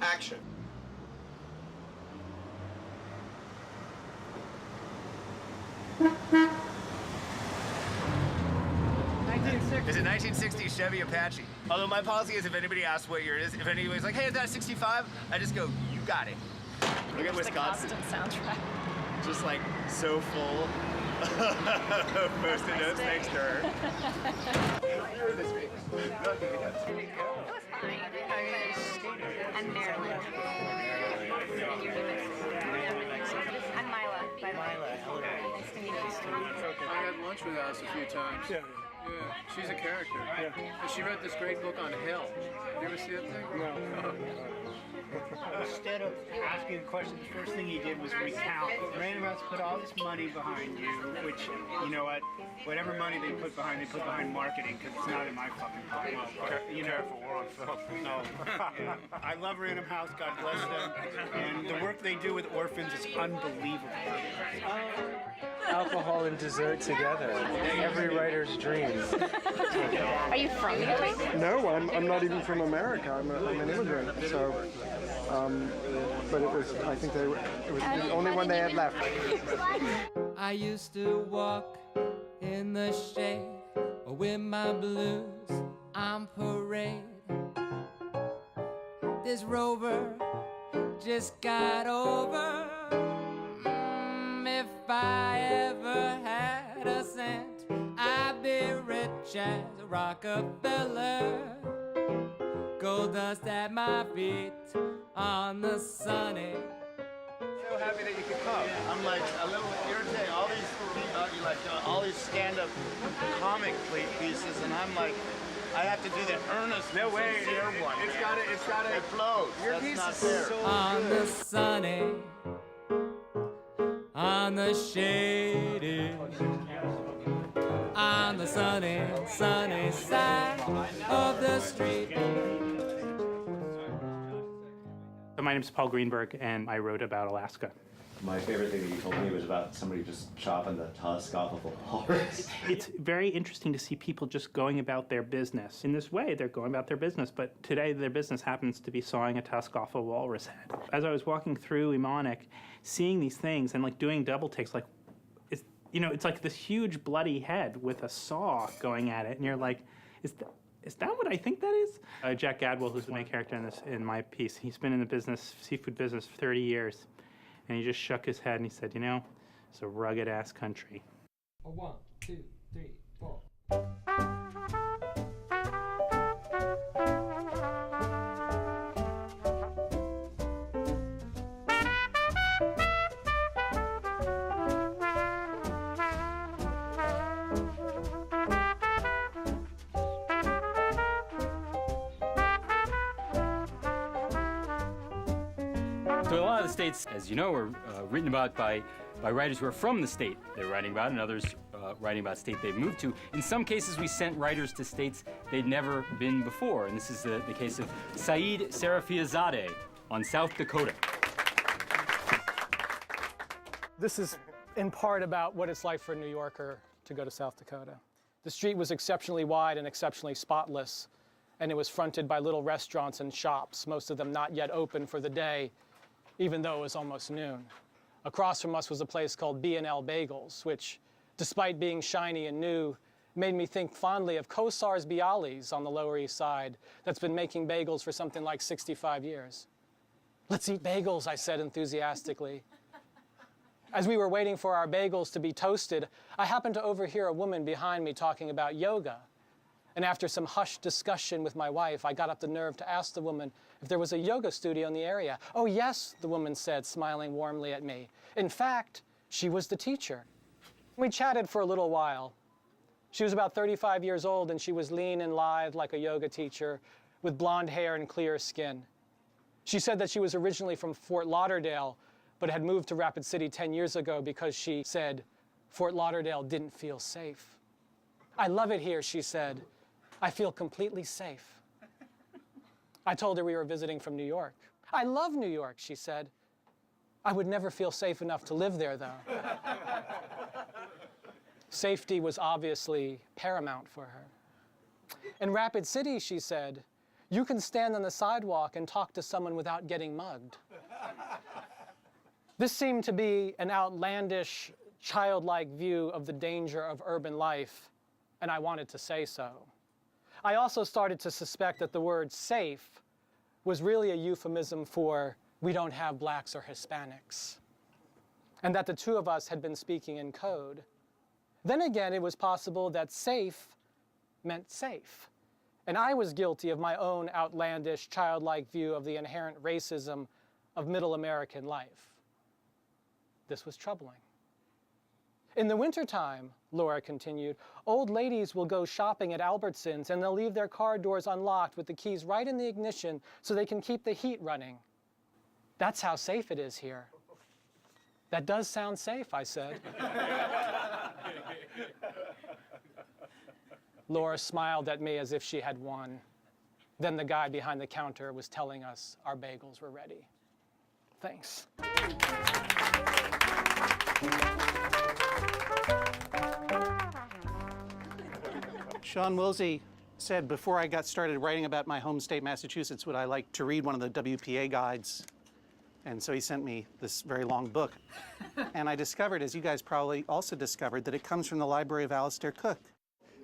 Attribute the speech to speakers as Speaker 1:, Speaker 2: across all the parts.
Speaker 1: Action.
Speaker 2: It's a 1960 Chevy Apache. Although my policy is if anybody asks what year it is, if anybody's like, hey, is that 65? I just go, you got it. Look at Wisconsin.
Speaker 3: The constant soundtrack.
Speaker 2: Just like so full of Post-it notes next to her.
Speaker 3: It was fine. I'm Marilyn. I'm Mila. Nice to meet you.
Speaker 4: I had lunch with Alice a few times. Yeah, she's a character. And she read this great book on hell. Did you ever see that thing? No.
Speaker 5: Instead of asking a question, the first thing he did was recount. Random House put all this money behind you, which, you know what, whatever money they put behind marketing, because it's not in my fucking pocket. Well, you know,
Speaker 1: Careful, we're on film.
Speaker 5: no. I love Random House, God bless them. And the work they do with orphans is unbelievable.
Speaker 6: Alcohol and dessert together. Every writer's dream.
Speaker 3: Are you from Italy?
Speaker 7: No, I'm not even from America. I'm an immigrant. So, but it was. I think it was the only one they had left.
Speaker 8: I used to walk in the shade with my blues on parade. This rover just got over. If I ever had a cent, I'd be rich as Rockefeller. Gold dust at my feet on the sunny.
Speaker 2: So happy that you could come. I'm like a little irritated. All these stand-up comic pieces, and I'm like, I have to do the earnest.
Speaker 1: No way.
Speaker 2: Sincere one.
Speaker 1: It's got to.
Speaker 2: It flows.
Speaker 1: Your
Speaker 2: That's
Speaker 1: piece
Speaker 2: not
Speaker 1: is
Speaker 2: fair.
Speaker 1: so
Speaker 8: on
Speaker 1: good.
Speaker 8: the sunny, on the shady, on the sunny, sunny side of the street.
Speaker 9: So my name's Paul Greenberg, and I wrote about Alaska.
Speaker 10: My favorite thing that you told me was about somebody just chopping the tusk off of a walrus.
Speaker 9: It's very interesting to see people just going about their business. In this way, they're going about their business, but today their business happens to be sawing a tusk off a walrus head. As I was walking through Emonic, seeing these things and like doing double takes, like, it's like this huge bloody head with a saw going at it, and you're like, is that what I think that is? Jack Gadwell, who's the main character in my piece, he's been in the seafood business for 30 years. And he just shook his head and he said, it's a rugged-ass country.
Speaker 8: 1, 2, 3, 4.
Speaker 11: So a lot of the states, as you know, were written about by writers who are from the state they're writing about, and others writing about state they've moved to. In some cases, we sent writers to states they'd never been before, and this is the case of Saeed Serafiyazadeh on South Dakota.
Speaker 12: This is in part about what it's like for a New Yorker to go to South Dakota. The street was exceptionally wide and exceptionally spotless, and it was fronted by little restaurants and shops, most of them not yet open for the day, even though it was almost noon. Across from us was a place called B&L Bagels, which, despite being shiny and new, made me think fondly of Kosar's Bialys on the Lower East Side that's been making bagels for something like 65 years. Let's eat bagels, I said enthusiastically. As we were waiting for our bagels to be toasted, I happened to overhear a woman behind me talking about yoga. And after some hushed discussion with my wife, I got up the nerve to ask the woman if there was a yoga studio in the area. Oh, yes, the woman said, smiling warmly at me. In fact, she was the teacher. We chatted for a little while. She was about 35 years old, and she was lean and lithe like a yoga teacher, with blonde hair and clear skin. She said that she was originally from Fort Lauderdale, but had moved to Rapid City 10 years ago because she said Fort Lauderdale didn't feel safe. I love it here, she said. I feel completely safe. I told her we were visiting from New York. I love New York, she said. I would never feel safe enough to live there, though. Safety was obviously paramount for her. In Rapid City, she said, You can stand on the sidewalk and talk to someone without getting mugged. This seemed to be an outlandish, childlike view of the danger of urban life, and I wanted to say so. I also started to suspect that the word safe was really a euphemism for we don't have blacks or Hispanics, and that the two of us had been speaking in code. Then again, it was possible that safe meant safe. And I was guilty of my own outlandish, childlike view of the inherent racism of middle American life. This was troubling. In the wintertime, Laura continued, old ladies will go shopping at Albertsons and they'll leave their car doors unlocked with the keys right in the ignition so they can keep the heat running. That's how safe it is here. That does sound safe, I said. Laura smiled at me as if she had won. Then the guy behind the counter was telling us our bagels were ready. Thanks.
Speaker 1: Sean Wilsey said before I got started writing about my home state, Massachusetts, would I like to read one of the WPA guides? And so he sent me this very long book. And I discovered, as you guys probably also discovered, that it comes from the library of Alistair Cooke.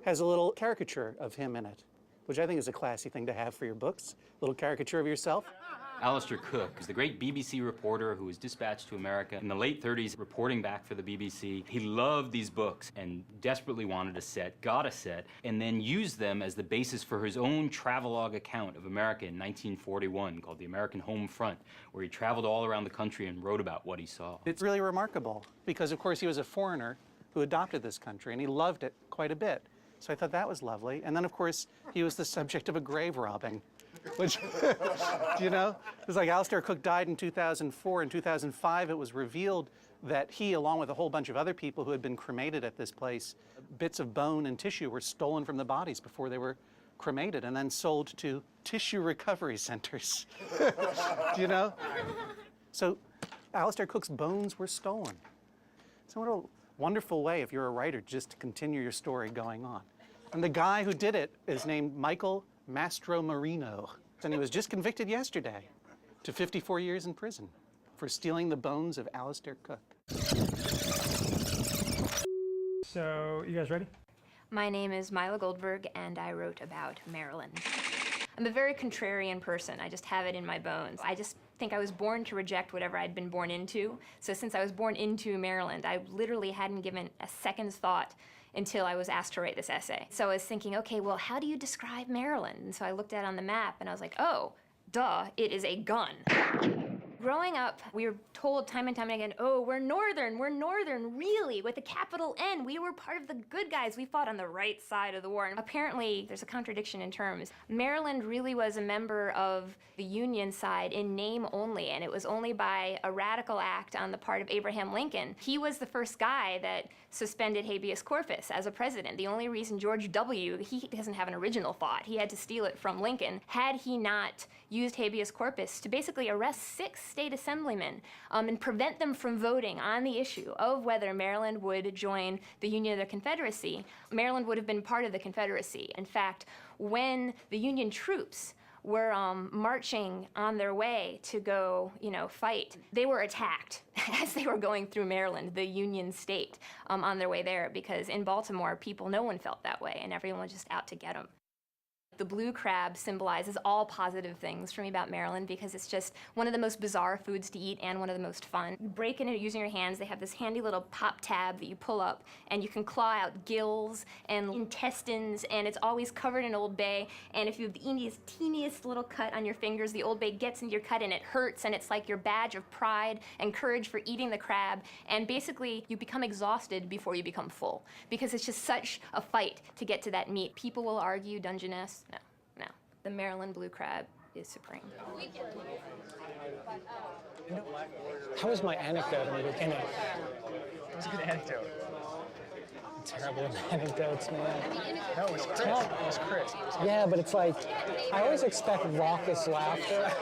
Speaker 1: Has a little caricature of him in it, which I think is a classy thing to have for your books. A little caricature of yourself.
Speaker 11: Alistair Cooke is the great BBC reporter who was dispatched to America in the late 30s, reporting back for the BBC. He loved these books and desperately wanted a set, got a set, and then used them as the basis for his own travelogue account of America in 1941 called The American Home Front, where he traveled all around the country and wrote about what he saw.
Speaker 1: It's really remarkable because, of course, he was a foreigner who adopted this country, and he loved it quite a bit. So I thought that was lovely. And then, of course, he was the subject of a grave robbing, which, you know, it was like Alistair Cooke died in 2004. In 2005, it was revealed that he, along with a whole bunch of other people who had been cremated at this place, bits of bone and tissue were stolen from the bodies before they were cremated and then sold to tissue recovery centers. Do you know? So Alistair Cooke's bones were stolen. So what a wonderful way, if you're a writer, just to continue your story going on. And the guy who did it is named Michael Mastromarino, and he was just convicted yesterday to 54 years in prison for stealing the bones of Alistair Cooke.
Speaker 13: So, you guys ready?
Speaker 3: My name is Mila Goldberg, and I wrote about Maryland. I'm a very contrarian person. I just have it in my bones. I just think I was born to reject whatever I'd been born into. So since I was born into Maryland, I literally hadn't given a second's thought until I was asked to write this essay. So I was thinking, okay, well, how do you describe Maryland? And so I looked at it on the map, and I was like, oh, duh, it is a gun. Growing up, we were told time and time again, oh, we're northern, really, with a capital N. We were part of the good guys. We fought on the right side of the war. And apparently, there's a contradiction in terms. Maryland really was a member of the Union side in name only, and it was only by a radical act on the part of Abraham Lincoln. He was the first guy that suspended habeas corpus as a president. The only reason George W., he doesn't have an original thought. He had to steal it from Lincoln. Had he not used habeas corpus to basically arrest 6 state assemblymen and prevent them from voting on the issue of whether Maryland would join the Union or the Confederacy, Maryland would have been part of the Confederacy. In fact, when the Union troops were marching on their way to go, fight, they were attacked as they were going through Maryland, the Union state, on their way there, because in Baltimore, no one felt that way, and everyone was just out to get them. The blue crab symbolizes all positive things for me about Maryland because it's just one of the most bizarre foods to eat and one of the most fun. You break it using your hands. They have this handy little pop tab that you pull up, and you can claw out gills and intestines, and it's always covered in Old Bay. And if you have the teeniest little cut on your fingers, the Old Bay gets into your cut and it hurts, and it's like your badge of pride and courage for eating the crab. And basically, you become exhausted before you become full because it's just such a fight to get to that meat. People will argue, Dungeness. No. The Maryland blue crab is supreme.
Speaker 12: How was my anecdote in it?
Speaker 13: It was a good anecdote.
Speaker 12: Terrible anecdotes, man.
Speaker 13: No, it was crisp. It was crisp.
Speaker 12: Yeah, but it's like, I always expect raucous laughter.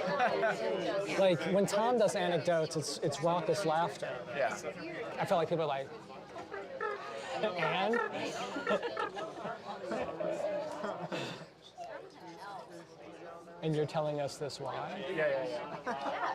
Speaker 12: Like, when Tom does anecdotes, it's raucous laughter.
Speaker 13: Yeah.
Speaker 12: I felt like people are like, and? And you're telling us this why?
Speaker 13: Yeah.